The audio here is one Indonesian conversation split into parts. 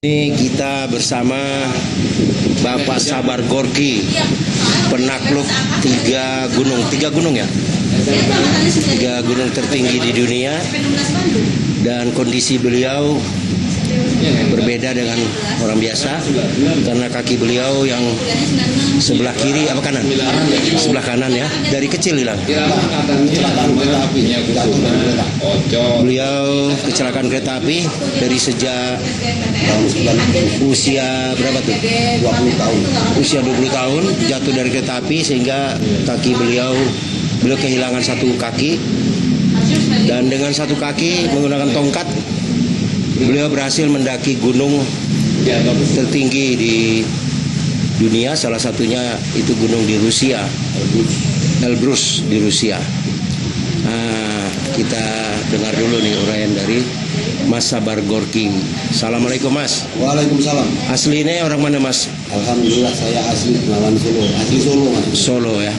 Ini kita bersama Bapak Sabar Gorky, penakluk tiga gunung ya, tiga gunung tertinggi di dunia, dan kondisi beliau berbeda dengan orang biasa karena kaki beliau yang sebelah kiri apa kanan? Sebelah kanan ya, dari kecil hilang. Beliau kecelakaan kereta api dari sejak usia berapa tuh? 20 tahun. Usia 20 tahun jatuh dari kereta api sehingga kaki beliau kehilangan satu kaki, dan dengan satu kaki menggunakan tongkat beliau berhasil mendaki gunung tertinggi di dunia, salah satunya itu gunung di Rusia, Elbrus di Rusia. Nah, kita dengar dulu nih uraian dari Mas Sabar Gorky. Assalamualaikum Mas. Waalaikumsalam. Asli ini orang mana Mas? Alhamdulillah saya asli Bengawan Solo. Asli Solo Mas. Solo ya.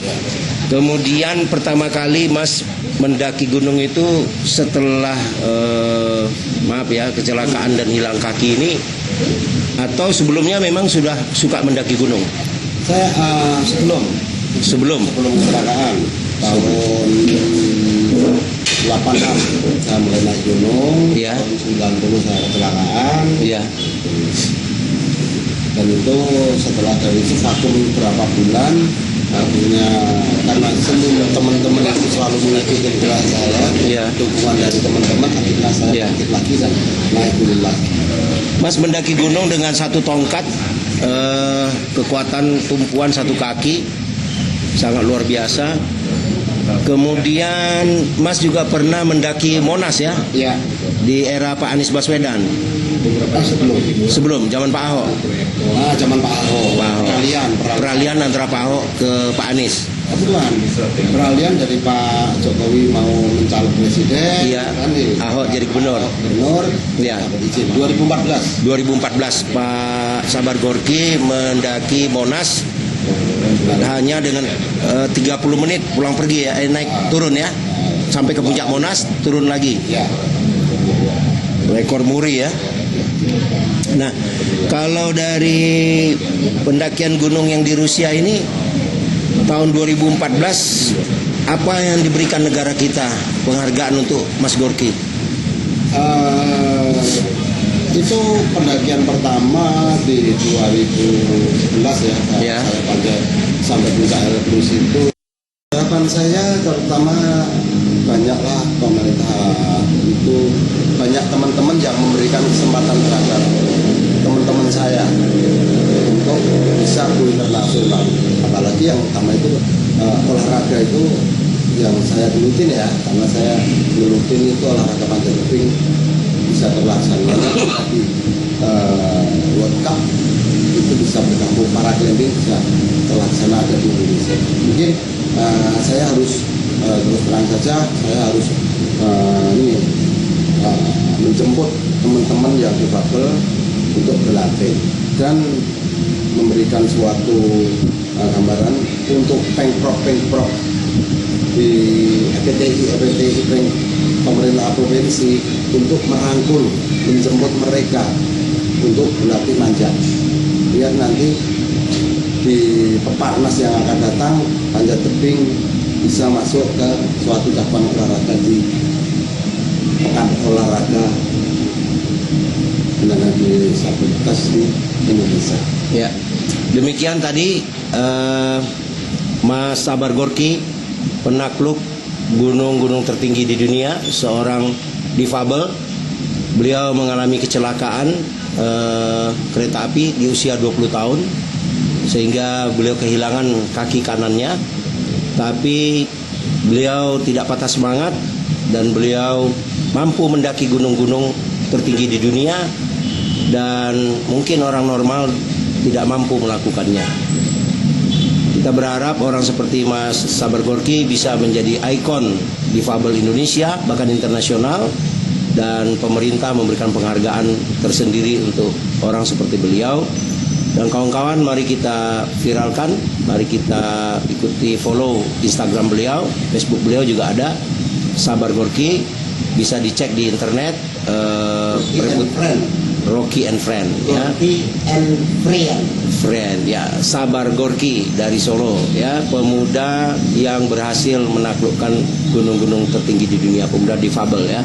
Kemudian pertama kali Mas mendaki gunung itu setelah maaf ya, kecelakaan dan hilang kaki ini, atau sebelumnya memang sudah suka mendaki gunung? Saya sebelum kecelakaan tahun 86 saya mulai naik gunung. Ya. Tahun 90 saya kecelakaan. Iya. Dan itu setelah dari vakum berapa bulan, akhirnya karena semua teman-teman itu selalu mengikuti gerak saya, Iya. dukungan dari teman-teman, akhirnya saya Iya. bangkit lagi dan naik gunung lagi. Mas mendaki gunung dengan satu tongkat, kekuatan tumpuan satu kaki sangat luar biasa. Kemudian Mas juga pernah mendaki Monas ya, Ya, di era Pak Anies Baswedan. Sebelum zaman Pak Ahok. zaman Pak Ahok. Pak Ahok. Peralihan antara Pak Ahok ke Pak Anies. Kebetulan peralihan dari Pak Jokowi mau mencalon presiden, Iya. kan, Ahok jadi gubernur. Gubernur, Iya. izin 2014. 2014 Pak Sabar Gorky mendaki Monas hanya dengan 30 menit pulang pergi ya, naik turun ya, sampai ke puncak Monas turun lagi. Ya. Rekor muri ya. Nah, kalau dari pendakian gunung yang di Rusia ini tahun 2014, apa yang diberikan negara kita penghargaan untuk Mas Gorky? Itu pendakian pertama di 2011 ya. Ya. Saya pakai sampai puncak Elbrus itu. Harapan saya terutama banyaklah pemerintah itu, banyak teman-teman yang memberikan kesempatan terhadap teman-teman saya untuk bisa go internasional. Apalagi yang utama itu olahraga itu yang saya gelutin ya, karena saya gelutin itu olahraga panjat tebing bisa terlaksana di World Cup, itu bisa bergabung paraglamping bisa terlaksana ada di Indonesia. Mungkin saya harus terus terang saja, saya harus menjemput teman-teman yang difabel untuk berlatih dan memberikan suatu gambaran untuk pengprov di FPTI pemerintah provinsi untuk merangkul, menjemput mereka untuk berlatih manjat, biar nanti di Peparnas yang akan datang panjat tebing bisa masuk ke suatu cabang olahraga di pekan olahraga dengan disabilitas di Indonesia. Ya, demikian tadi Mas Sabar Gorky, penakluk gunung-gunung tertinggi di dunia, seorang difabel. Beliau mengalami kecelakaan kereta api di usia 20 tahun sehingga beliau kehilangan kaki kanannya, tapi beliau tidak patah semangat dan beliau mampu mendaki gunung-gunung tertinggi di dunia, dan mungkin orang normal tidak mampu melakukannya. Kita berharap orang seperti Mas Sabar Gorky bisa menjadi ikon difabel Indonesia, bahkan internasional, dan pemerintah memberikan penghargaan tersendiri untuk orang seperti beliau. Dan kawan-kawan, mari kita viralkan, mari kita ikuti follow Instagram beliau, Facebook beliau juga ada, Sabar Gorky, bisa dicek di internet. Rocky and Friend ya. Gorky and Friend. Friend ya, Sabar Gorky dari Solo ya, pemuda yang berhasil menaklukkan gunung-gunung tertinggi di dunia, pemuda difabel ya.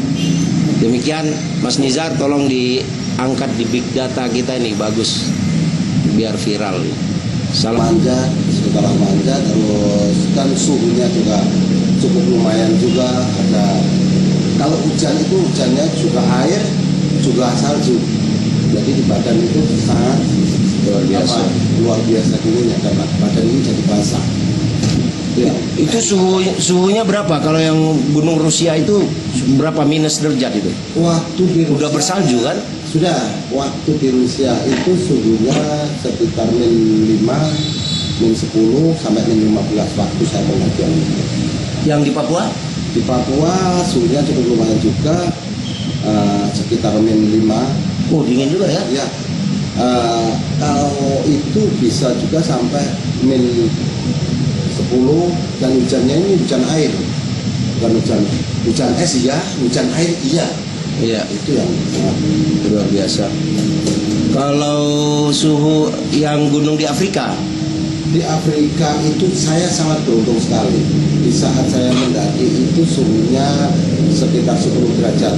Demikian Mas Nizar, tolong diangkat di big data kita ini, bagus biar viral. Salam. Manja, setelah manja, terus kan suhunya juga cukup lumayan juga. Ada kalau hujan itu hujannya juga air, juga salju. Jadi di badan itu sangat Luar biasa. luar biasa dinginnya, karena badan ini jadi basah. Ya. Itu suhunya berapa? Kalau yang gunung Rusia itu berapa minus derajat itu? Waktu di Rusia, Udah bersalju kan? Sudah. Waktu di Rusia itu suhunya sekitar -5, -10 sampai -15 waktu saya pengajian. Yang di Papua? Di Papua suhunya cukup lumayan juga, sekitar -5. Oh, dingin juga ya? Ya, kalau itu bisa juga sampai -10, dan hujannya ini hujan air, bukan hujan es ya, hujan air iya. Iya, Itu yang sangat luar biasa. Kalau suhu yang gunung di Afrika? di Afrika itu saya sangat beruntung sekali. Di saat saya mendaki itu suhunya sekitar 10 derajat.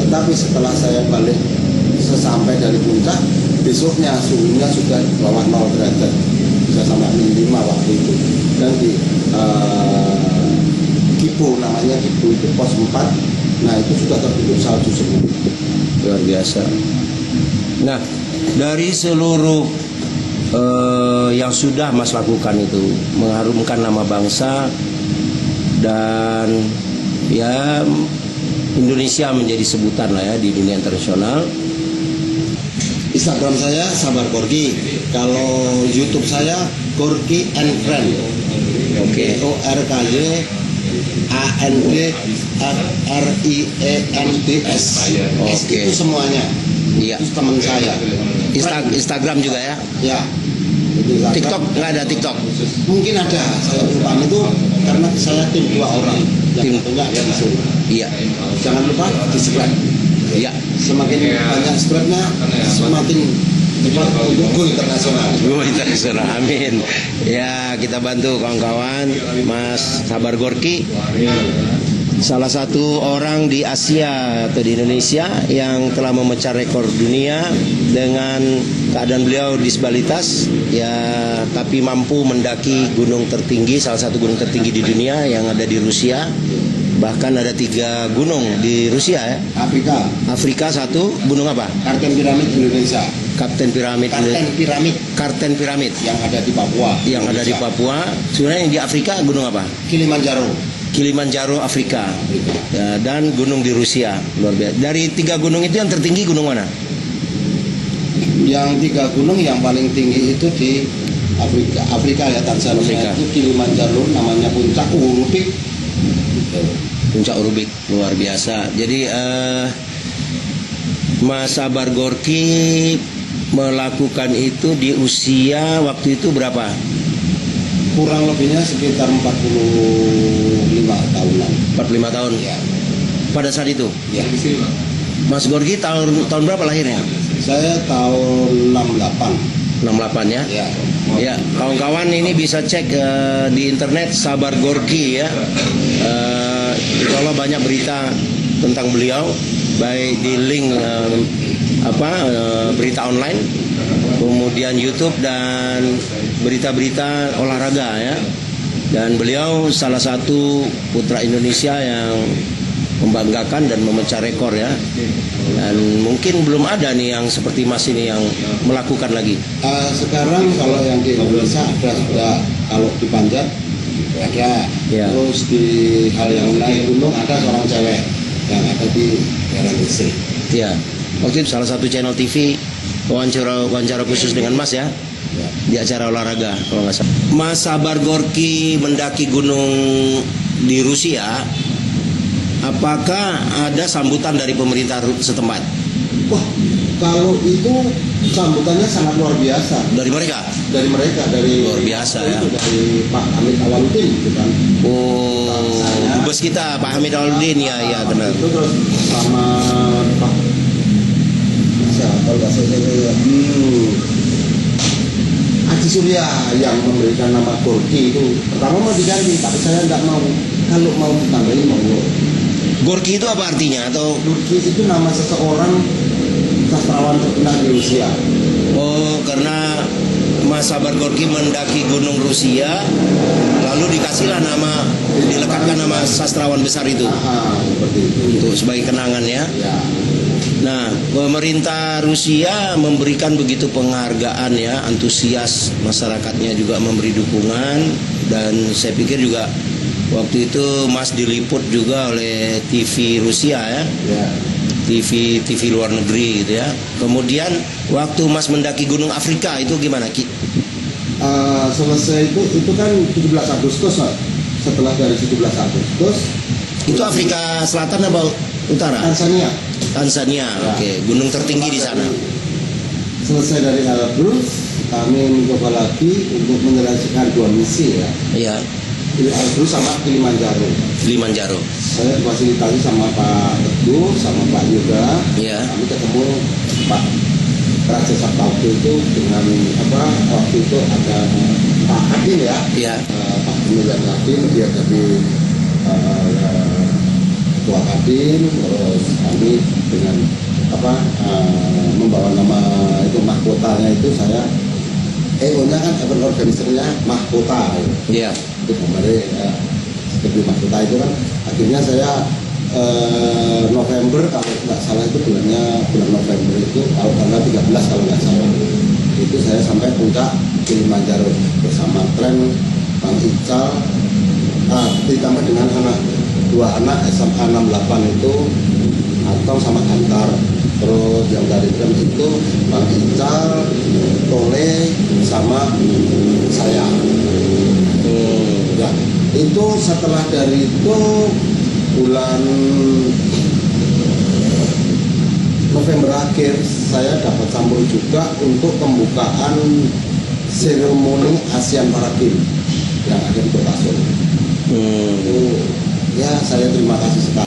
Tetapi setelah saya balik sesampai dari puncak, besoknya suhunya sudah di bawah 0 derajat, bisa sampai -5 waktu itu. Dan di Kipo, namanya Kipo itu pos 4, nah itu sudah tertutup salju semua. Luar biasa. Nah, dari seluruh yang sudah Mas lakukan itu, mengharumkan nama bangsa dan ya Indonesia menjadi sebutan lah ya di dunia internasional. Instagram saya Sabar Gorky. Kalau YouTube saya Gorky and Friend. Oke. GORKYANDFRIENDS. Oke. Itu semuanya. Iya. Itu teman saya. Instagram juga ya. Ya. Itu Instagram. TikTok nggak ada TikTok. Mungkin ada. Saya lupa itu karena saya tim 2 orang. Yang satunya ada di sini. Iya. Jangan lupa di subscribe. Iya. Semakin banyak subscribe-nya, semakin cepat untuk go internasional. Go internasional, amin. Ya, kita bantu kawan-kawan. Mas Sabar Gorky, salah satu orang di Asia atau di Indonesia yang telah memecah rekor dunia dengan keadaan beliau disabilitas ya, tapi mampu mendaki gunung tertinggi, salah satu gunung tertinggi di dunia yang ada di Rusia. Bahkan ada 3 gunung di Rusia ya. Afrika 1, gunung apa? Karten Piramid Indonesia. Karten Piramid. Karten Piramid Yang ada di Papua. yang ada di Papua. Sebenarnya yang di Afrika gunung apa? Kilimanjaro. Kilimanjaro Afrika ya, dan gunung di Rusia. Luar biasa. Dari 3 gunung itu yang tertinggi gunung mana? Yang 3 gunung yang paling tinggi itu di Afrika ya, Tanzania. Afrika. Itu Kilimanjaro, namanya puncak Urupik. Puncak Urubik, luar biasa. Jadi Mas Sabar Gorky melakukan itu di usia waktu itu berapa? Kurang lebihnya sekitar 45 tahunan. 45 tahun. Ya. Pada saat itu. Ya. Mas Gorky tahun berapa lahirnya? Saya tahun 68. 68 ya. Ya. Ya, kawan-kawan ini bisa cek di internet Sabar Gorky ya. Insya Allah banyak berita tentang beliau, baik di link berita online, kemudian YouTube dan berita-berita olahraga ya. Dan beliau salah satu putra Indonesia yang membanggakan dan memecah rekor ya. Dan mungkin belum ada nih yang seperti Mas ini yang melakukan lagi. Sekarang kalau yang di Indonesia ada sudah, kalau di Panjat ada, Ya. terus di hal yang naik gunung ada seorang cewek yang ada di daerah Gresik. Ya, waktu itu salah satu channel TV wawancara khusus dengan Mas ya, di acara olahraga kalau nggak salah. Mas Sabar Gorky mendaki gunung di Rusia. Apakah ada sambutan dari pemerintah setempat? Wah, kalau itu sambutannya sangat luar biasa. Dari mereka? Dari Luar biasa ya. itu dari Pak Hamid Awaludin gitu kan. Oh, dubes kita Pak Hamid Awaludin ya, benar. Itu terus sama Pak siapa kalau bahasa Indonesia. Aji Surya yang memberikan nama Gorky itu pertama mau diganti, tapi saya tidak mau. Kalau mau ditambahin mau. Gorky itu apa artinya? Atau Gorky itu nama seseorang sastrawan terkenal di Rusia. oh karena Mas Sabar Gorky mendaki gunung Rusia, lalu dikasihlah nama, dilekatkan nama sastrawan besar itu Seperti itu. untuk sebagai kenangan ya. Ya. Nah, pemerintah Rusia memberikan begitu penghargaan ya, antusias, masyarakatnya juga memberi dukungan, dan saya pikir juga waktu itu Mas diliput juga oleh TV Rusia ya. Ya. TV luar negeri gitu ya. Kemudian waktu Mas mendaki Gunung Afrika itu gimana Ki? Selesai itu kan 17 Agustus Pak. Setelah dari 17 Agustus Itu Afrika Selatan apa Utara? Tanzania. Tanzania. Ya. Oke, gunung tertinggi di sana. Selesai dari Elbrus, kami mencoba lagi untuk menyelesaikan 2 misi ya. Iya, Elbrus sama Kilimanjaro. Kilimanjaro. Saya fasilitasi sama Pak Teguh, sama Pak Yuda. Iya. Kami ketemu Pak Raja Sabta waktu itu dengan waktu itu ada Pak Adin ya. Iya. Pak Pemilihan Adin, dia jadi ketua Kadin, terus kami dengan membawa nama itu mahkotanya itu saya nya kan event organisernya mahkota Iya. itu kemarin seperti mahkota itu kan akhirnya saya November kalau nggak salah itu bulan November itu tanggal 13 kalau nggak salah itu saya sampai puncak Kilimanjaro bersama tren Bang Ical ditambah dengan dua anak SMA 68 itu atau sama Antar. Terus yang dari tren itu Bang Ical, Tole sama saya. Ya, itu setelah dari itu bulan November akhir saya dapat sambung juga untuk pembukaan seremoni ASEAN Para Games yang ada di Kota Solo. Ya saya terima kasih sekali.